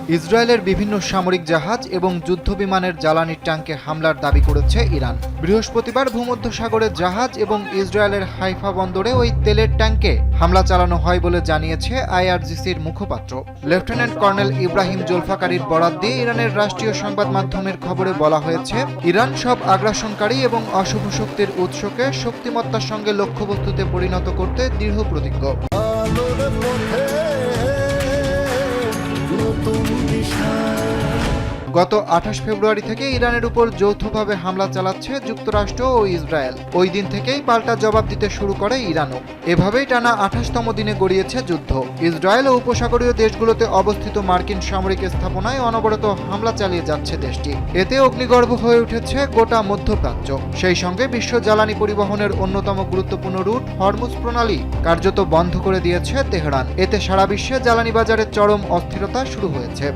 ইসরায়েলের বিভিন্ন সামরিক জাহাজ এবং যুদ্ধবিমানের জ্বালানির ট্যাঙ্কে হামলার দাবি করেছে ইরান। বৃহস্পতিবার ভূমধ্যসাগরের জাহাজ এবং ইসরায়েলের হাইফা বন্দরে ওই তেলের ট্যাঙ্কে হামলা চালানো হয় বলে জানিয়েছে আইআরজিসির মুখপাত্র। লেফটেন্যান্ট কর্নেল ইব্রাহিম জোলফাকারীর বরাত দিয়ে ইরানের রাষ্ট্রীয় সংবাদ মাধ্যমের খবরে বলা হয়েছে, ইরান সব আগ্রাসনকারী এবং অশুভ শক্তির উৎসকে শক্তিমত্তার সঙ্গে লক্ষ্যবস্তুতে পরিণত করতে দৃঢ় প্রতিজ্ঞ। গত 28 ফেব্রুয়ারি থেকে ইরানের উপর যৌথভাবে হামলা চালাচ্ছে যুক্তরাষ্ট্র ও ইসরায়েল। ওই দিন থেকেই পাল্টা জবাব দিতে শুরু করে ইরানও। এভাবেই টানা 28তম দিনে গড়িয়েছে যুদ্ধ। ইসরায়েল ও উপসাগরীয় দেশগুলোতে অবস্থিত মার্কিন সামরিক স্থাপনায় অনবরত হামলা চালিয়ে যাচ্ছে দেশটি। এতে অগ্নিগর্ভ হয়ে উঠেছে গোটা মধ্যপ্রাচ্য। সেই সঙ্গে বিশ্ব জ্বালানি পরিবহনের অন্যতম গুরুত্বপূর্ণ রুট হরমুজ প্রণালী কার্যত বন্ধ করে দিয়েছে তেহরান। এতে সারা বিশ্বে জ্বালানি বাজারে চরম অস্থিরতা শুরু হয়েছে।